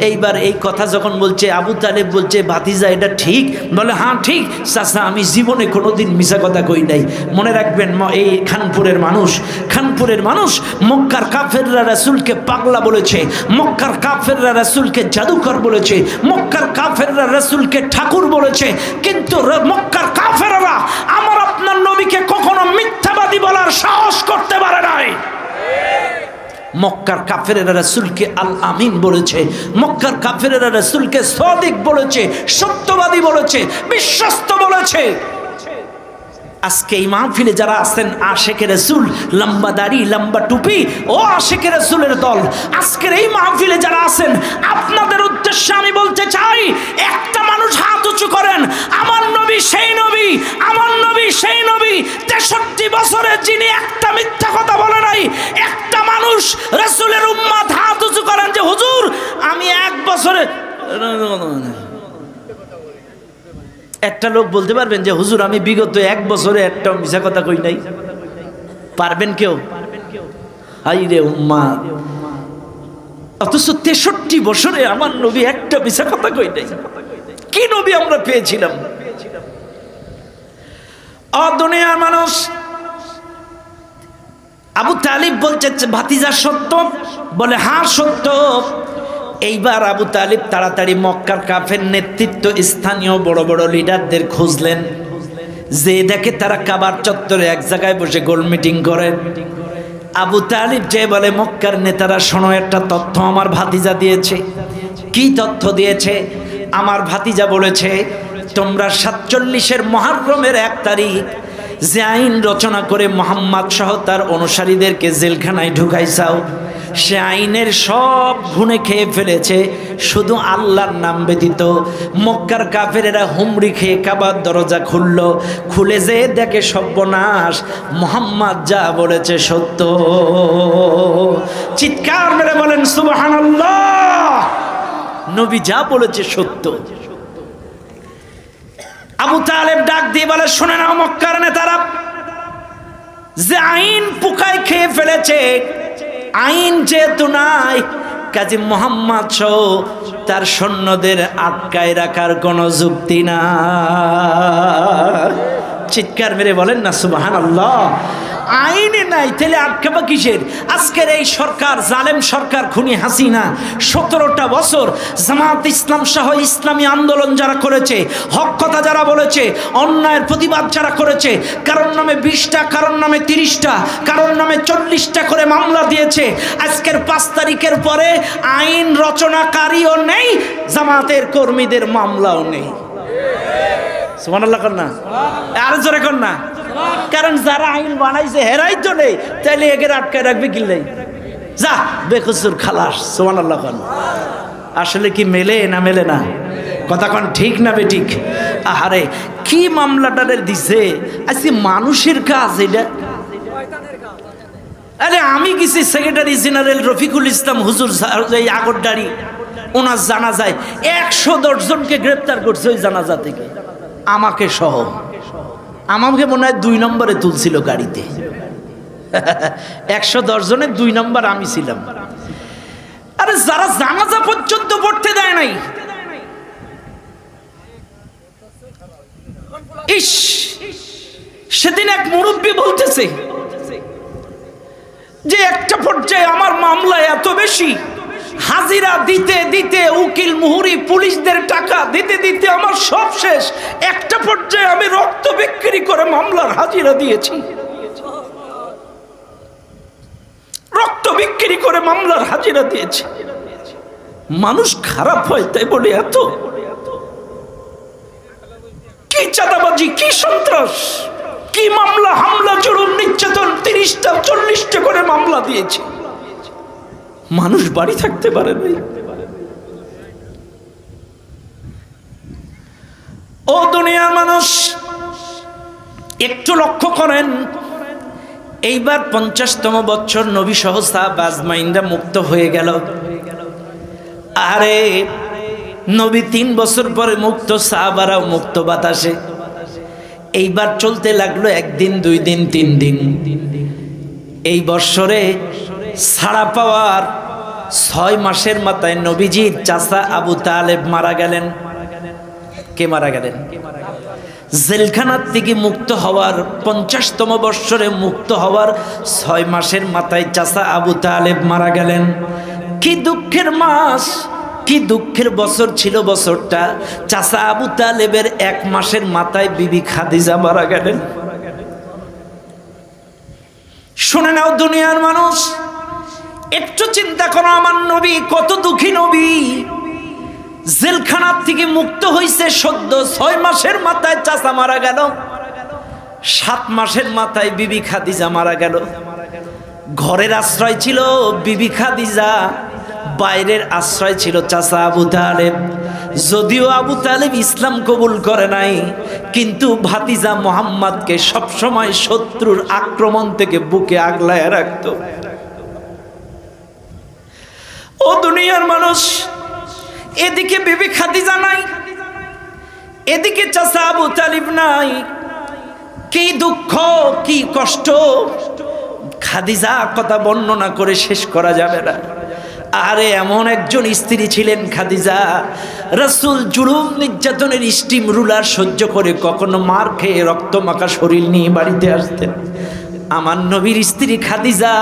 এইবার এই কথা যখন বলছে, আবু তালেব বলছে, ভাতিজা এটা ঠিক? বলে হ্যাঁ ঠিক চাচা, আমি জীবনে কোনোদিন মিছা কথা কই নাই। মনে রাখবেন, এই খানপুরের মানুষ, খানপুরের মানুষ মক্কার কাফেররা রাসূলকে পাগলা বলেছে, মক্কার কাফেররা রাসূলকে জাদুকর বলেছে, মক্কার কাফেররা রাসূলকে ঠাকুর বলেছে, কিন্তু মক্কার কাফেররা আমার আপনার নবীকে কখনো মিথ্যাবাদী বলার সাহস করতে পারে নাই। মক্কার কাফেরেরা রাসূলকে আল আমিন বলেছে, মক্কার কাফেরেরা রাসূলকে সাদিক বলেছে, সত্যবাদী বলেছে, বিশ্বস্ত বলেছে। আজকে এই মাহফিলে যারা আছেন আশেকে রাসূল, লম্বা দাড়ি লম্বা টুপি, ও আশেকে রাসূলের দল, আজকের এই মাহফিলে যারা আছেন আপনাদের উদ্দেশ্যে আমি বলতে চাই, একটা মানুষ হাত উঁচু করেন, আমার নবী সেই নবী, আমার নবী সেই নবী 63 বছরে যিনি একটা মিথ্যা কথা বলে নাই। একটা মানুষ রাসূলের উম্মত হাত উঁচু করেন যে হুজুর আমি 1 বছরে, একটা লোক বলতে পারবেন যে হুজুর আমি বিগত 1 বছরে একটা মিছা কথা কই নাই? পারবেন কেউ? হাই রে উম্মাহ, অথচ 63 বছরে আমার নবী একটা মিছা কথা কই নাই। কি নবী আমরা পেয়েছিলাম? দুনিয়ার মানুষ, আবু তালিব বলছে ভাতিজা সত্য, বলে হ্যাঁ সত্য। এইবার আবু তালিব তাড়াতাড়ি মক্কার কাফের নেতৃত্ব, স্থানীয় বড় বড় লিডারদের খুঁজলেন, যে দেখে তারা কাবার চত্বরে এক জায়গায় বসে গোল মিটিং করে। আবু তালিব যে বলে মক্কার নেতারা শোনো, একটা তথ্য আমার ভাতিজা দিয়েছে। কি তথ্য দিয়েছে? আমার ভাতিজা বলেছে তোমরা 47 মুহররমের 1 তারিখ যে আইন রচনা করে মুহাম্মদ সহ তার অনুসারীদেরকে জেলখানায় ঢুকাইছাও, সে আইনের সব গুণে খেয়ে ফেলেছে, শুধু আল্লাহর নাম ব্যতীত। মক্কার কাফেরেরা হুমড়ি খেয়ে কাবার দরজা খুলে যে দেখে সর্বনাশ, মুহাম্মদ যা বলেছে সত্য। চিৎকার মেরে বলেন সুবহানাল্লাহ, নবী যা বলেছে সত্য। আবু তালেব ডাক দিয়ে বলে শুনে নাও মক্কার নেতারা, যে আইন পোকায় খেয়ে ফেলেছে, আইন যেহেতু নাই, কাজী মুহাম্মদ সহ তার সৈন্যদের আটকায় রাখার কোনো যুক্তি না। চিৎকার মেরে বলেন না সুবহানাল্লাহ। আইনে নাই, তাহলে আটকাবা কিসের? আজকের এই সরকার, জালেম সরকার, খুনি হাসিনা 17টা বছর জামাত ইসলাম সহ ইসলামী আন্দোলন যারা করেছে, হক কথা যারা বলেছে, অন্যায়ের প্রতিবাদ যারা করেছে, কারোর নামে 20টা, কারোর নামে 30টা, কারোর নামে 40টা করে মামলা দিয়েছে। আজকের 5 তারিখের পরে আইন রচনাকারীও নেই, জামাতের কর্মীদের মামলাও নেই। সুবহানাল্লাহ কর না, আর জোরে কর না। কারণ যারা আইন বানাইছে হেরাই তো নেই, তাইলে এগের আটকায় রাখবে কিল্লাই, যা বেকসুর খালাস। সুবহানাল্লাহ কর। আসলে কি মেলে না মেলে না? কথা কোন ঠিক না বেঠিক? আহারে কি মামলাটাদের দিছে, আজকে মানুষের কাজ এটা। আরে আমি গেছি সেক্রেটারি জেনারেল রফিকুল ইসলাম হুজুর এই আগরদাড়ি, ওনার জানাজায় 110 জনকে গ্রেপ্তার করছে ওই জানাজা থেকে, আমাকে সহ। আমাকে মনে হয় 2 নম্বরে তুলছিল গাড়িতে। 110 জনের 2 নম্বর আমি ছিলাম। আরে যারা জানাজা পর্যন্ত পড়তে দেয় নাই, ইস, সেদিন এক মুরব্বী বলতেছে যে একটা পর্যায়ে আমার মামলা এত বেশি, হাজিরা দিতে দিতে, উকিল মুহুরি পুলিশদের টাকা দিতে দিতে আমার সব শেষ। একটা পর্যায়ে আমি রক্ত বিক্রি করে মামলার হাজিরা দিয়েছি, রক্ত বিক্রি করে মামলার হাজিরা দিয়েছি। মানুষ খারাপ হয় তাই বলে এত? কি চাঁদাবাজি, কি সন্ত্রাস, কি মামলা, হামলা, জুলুম, নির্যাতন, 30টা 40টা করে মামলা দিয়েছি, মানুষ বাড়ি থাকতে পারে নাই। ও দুনিয়ার মানুষ, একটু লক্ষ্য করেন, এইবার 50তম বছর নবী সহ সাহাবা আজমাইনরা মুক্ত হয়ে গেল। আরে নবী 3 বছর পরে মুক্ত, সাহাবারাও মুক্ত বাতাসে। এইবার চলতে লাগলো 1 দিন, 2 দিন, 3 দিন। এই বৎসরে ছাড়া পাওয়ার 6 মাসের মাথায় নবীজির চাচা আবু তালেব মারা গেলেন। কে মারা গেলেন? জেলখানার থেকে মুক্ত হওয়ার 50তম বৎসরে মুক্ত হওয়ার 6 মাসের মাথায় চাচা আবু তালেব মারা গেলেন। কি দুঃখের মাস, কি দুঃখের বছর ছিল বছরটা। চাচা আবু তালেবের 1 মাসের মাথায় বিবি খাদিজা মারা গেলেন। শুনে নাও দুনিয়ার মানুষ, একটু চিন্তা করো, আমার নবী কত দুঃখী নবী। জেলখানার থেকে মুক্ত হইছে সদ্য, 6 মাসের মাথায় চাচা মারা গেল, 7 মাসের মাথায় বিবি খাদিজা মারা গেল। ঘরের আশ্রয় ছিল বিবি খাদিজা, বাইরের আশ্রয় ছিল চাচা আবু তালেব। যদিও আবু তালেব ইসলাম কবুল করে নাই, কিন্তু ভাতিজা মোহাম্মদকে সবসময় শত্রুর আক্রমণ থেকে বুকে আগলায় রাখত। ও দুনিয়ার মানুষ, এদিকে বিবি খাদিজা নাই, এদিকে চাচা আবু তালিব নাই। কি দুঃখ, কি কষ্ট, খাদিজা কথা বর্ণনা করে শেষ করা যাবে না। আরে এমন একজন স্ত্রী ছিলেন খাদিজা, রাসূল জুলুম নির্যাতনের স্টিম রুলার সহ্য করে কখনো মার খেয়ে রক্ত মাখা শরীর নিয়ে বাড়িতে আসতেন। আমার নবীর স্ত্রী খাদিজা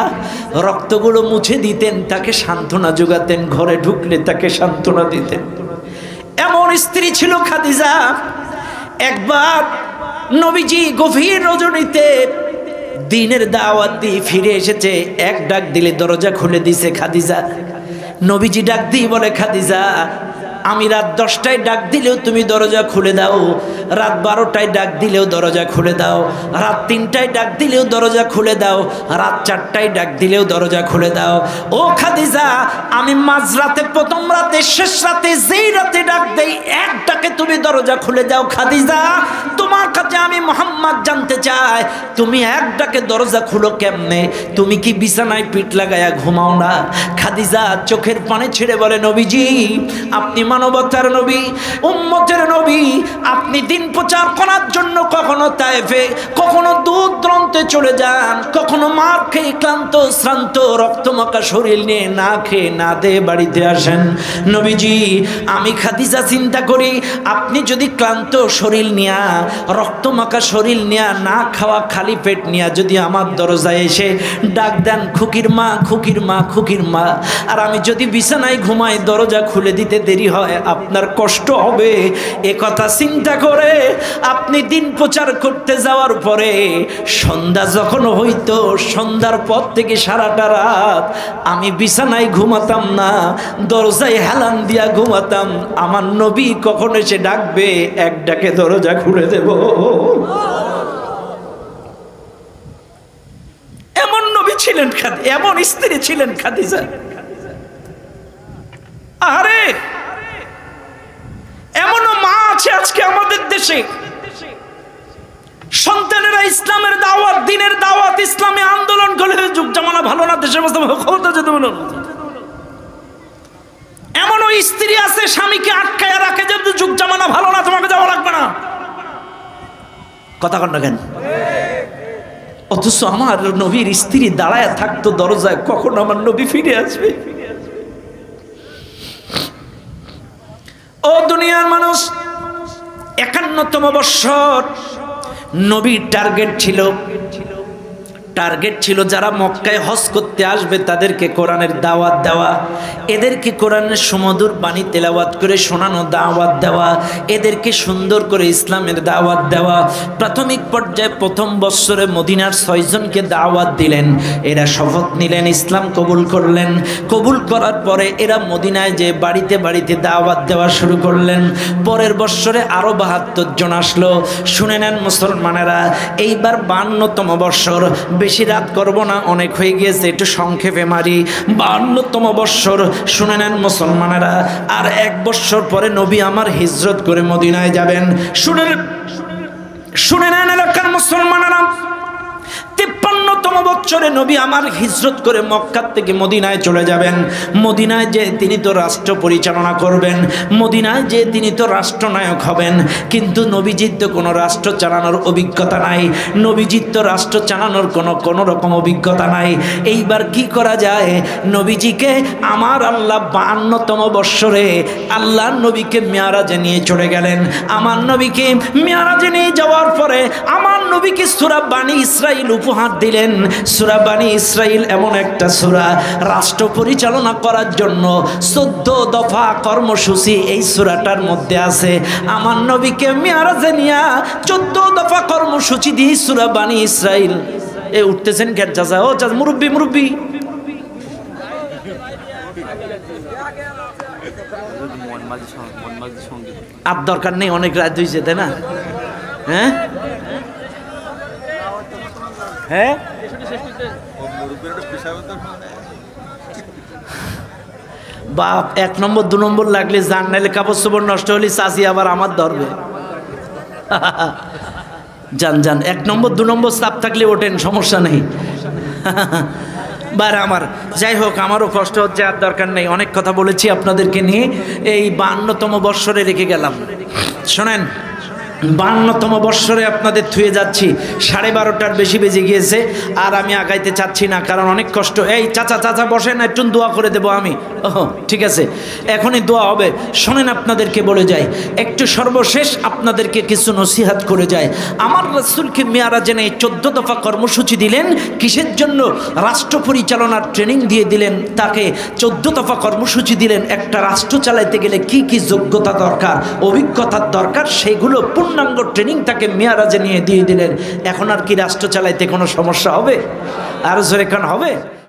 রক্তগুলো মুছে দিতেন, তাকে সান্ত্বনা যোগাতেন, ঘরে ঢুকলে তাকে সান্ত্বনা দিতেন। এমন স্ত্রী ছিল খাদিজা। একবার নবীজি গভীর রজনীতে দিনের দাওয়াত দিয়ে ফিরে এসেছে, এক ডাক দিলে দরজা খুলে দিছে খাদিজা। নবীজি ডাক দিয়ে বলে, খাদিজা আমি রাত 10টায় ডাক দিলেও তুমি দরজা খুলে দাও, রাত 12টায় ডাক দিলেও দরজা খুলে দাও, রাত 3টায় ডাক দিলেও দরজা খুলে দাও, রাত 4টায় ডাক দিলেও দরজা খুলে দাও। ও খাদিজা, আমি মাঝরাতে, প্রথম রাতে, শেষ রাতে, যেই রাতে ডাক দেই এক ডাকে তুমি দরজা খুলে দাও। খাদিজা তোমার কাছে আমি মোহাম্মদ জানতে চাই, তুমি এক ডাকে দরজা খুলো কেমনে? তুমি কি বিছানায় পিঠ লাগায়া ঘুমাও না? খাদিজা চোখের পানি ছেড়ে বলে, নবীজি আপনি মানবতার নবী, উম্মতের নবী, আপনি দিন প্রচার করার জন্য কখনো তায়েফে, কখনো দূর দূরান্তে চলে যান, কখনো মার খেয়ে ক্লান্ত শ্রান্ত রক্তমাখা শরীর নিয়ে না খেয়ে না দিয়ে বাড়িতে আসেন। নবীজি আমি খাদিজা চিন্তা করি, আপনি যদি ক্লান্ত শরীর নিয়া, রক্তমাখা শরীর নিয়া, না খাওয়া খালি পেট নিয়া যদি আমার দরজায় এসে ডাক দেন, খুকির মা, খুকির মা, খুকির মা, আর আমি যদি বিছানায় ঘুমাই দরজা খুলে দিতে দেরি হয়, আপনার কষ্ট হবে। এ কথা চিন্তা করে আপনি দিন প্রচার করতে যাওয়ার পরে সন্ধ্যা যখন হইতো, সন্ধ্যার পর থেকে সারাটা রাত আমি বিছানায় ঘুমাতাম না, দরজায় হেলান দিয়া ঘুমাতাম। আমার নবী কখন এসে ডাকবে এক ডাকে দরজা খুলে দেব। এমন নবী ছিলেন, এমন স্ত্রী ছিলেন খাদিজা। আরে এমনও মা আছে আজকে আমাদের দেশে, সন্তানেরা ইসলামের দাওয়াত, দিনের দাওয়াত, ইসলামী আন্দোলন করে, যুগ জামানা ভালো না, দেশের অবস্থা ক্ষমতা যেতে বলুন। এমনও স্ত্রী আছে স্বামীকে আটকায় রাখে যে যুগ জামানা ভালো না, তোমাকে যাওয়া লাগবে না। কথা কন না কেন? অথচ আমার নবীর স্ত্রী দাঁড়ায় থাকতো দরজায়, কখন আমার নবী ফিরে আসবে। ও দুনিয়ার মানুষ, 51তম বৎসর নবীর টার্গেট ছিল যারা মক্কায় হজ করতে আসবে তাদেরকে কোরআনের দাওয়াত দেওয়া, এদেরকে কোরআনের সুমধুর বাণী তেলাওয়াত করে শোনানো, দাওয়াত দেওয়া, এদেরকে সুন্দর করে ইসলামের দাওয়াত দেওয়া। প্রাথমিক পর্যায়ে প্রথম বৎসরে মদিনার 6 জনকে দাওয়াত দিলেন, এরা শপথ নিলেন, ইসলাম কবুল করলেন। কবুল করার পরে এরা মদিনায় যে বাড়িতে বাড়িতে দাওয়াত দেওয়া শুরু করলেন। পরের বৎসরে আরো 72 জন আসলো। শুনে নেন মুসলমানেরা, এইবার 52তম বৎসর, বেশি রাত করব না, অনেক হয়ে গিয়েছে, একটু সংক্ষেপে মারি। 52তম বৎসর, শুনে নেন মুসলমানেরা, আর 1 বৎসর পরে নবী আমার হিজরত করে মদিনায় যাবেন। শুনে নেন এলাকার মুসলমানেরা, 53তম বৎসরে নবী আমার হিজরত করে মক্কা থেকে মদিনায় চলে যাবেন। মদিনায় যে তিনি তো রাষ্ট্র পরিচালনা করবেন, মদিনায় যে তিনি তো রাষ্ট্রনায়ক হবেন, কিন্তু নবীজির তো কোনো রাষ্ট্র চালানোর অভিজ্ঞতা নাই, নবীজির তো রাষ্ট্র চালানোর কোনো রকম অভিজ্ঞতা নাই। এইবার কি করা যায়? নবীজিকে আমার আল্লাহ 52তম বৎসরে আল্লাহ নবীকে মেরাজে নিয়ে চলে গেলেন। আমার নবীকে মেরাজে নিয়ে যাওয়ার পরে আমার নবীকে সূরা বানী ইসরাইল উপহার দিলেন। সূরা বানী ইসরাইল এমন একটা সূরা, রাষ্ট্র পরিচালনা করার জন্য 14 দফা কর্মসূচি এই সূরাটার মধ্যে আছে। আমার নবীকে মেরাজে নিয়ে 14 দফা কর্মসূচি দিয়ে সূরা বানী ইসরাইল। এ উঠতেছেন কেন চাচা? ও চাচা, মুরব্বি আর দরকার নেই, অনেক রাত হয়েছে তাই না? হ্যাঁ হ্যাঁ বাপ, 1 নম্বর 2 নম্বর লাগলে যান, নাইলে কাপড় চোপড় নষ্ট হলে চাষি আবার আমার ধরবে। যান যান, 1 নম্বর 2 নম্বর চাপ থাকলে ওঠেন, সমস্যা নেই। বার আমার, যাই হোক, আমারও কষ্ট হচ্ছে, আর দরকার নেই, অনেক কথা বলেছি আপনাদেরকে নিয়ে। এই 52তম বৎসরে রেখে গেলাম। শোনেন, 52তম বৎসরে আপনাদের থুয়ে যাচ্ছি, 12:30টার বেশি বেজে গিয়েছে, আর আমি আগাইতে চাচ্ছি না, কারণ অনেক কষ্ট। এই চাচা চাচা বসেন, একটু দোয়া করে দেবো আমি। ওহ ঠিক আছে, এখনই দোয়া হবে। শোনেন, আপনাদেরকে বলে যাই, একটু সর্বশেষ আপনাদেরকে কিছু নসিহাত করে যায়। আমার রাসূলকে মেয়ারাজে নিয়ে 14 দফা কর্মসূচি দিলেন। কিসের জন্য? রাষ্ট্র পরিচালনার ট্রেনিং দিয়ে দিলেন তাকে। 14 দফা কর্মসূচি দিলেন, একটা রাষ্ট্র চালাইতে গেলে কি কি যোগ্যতা দরকার, অভিজ্ঞতার দরকার, সেগুলো পূর্ণাঙ্গ ট্রেনিং তাকে মেয়ারাজে নিয়ে দিয়ে দিলেন। এখন আর কি রাষ্ট্র চালাইতে কোনো সমস্যা হবে? আর জোরে কান হবে?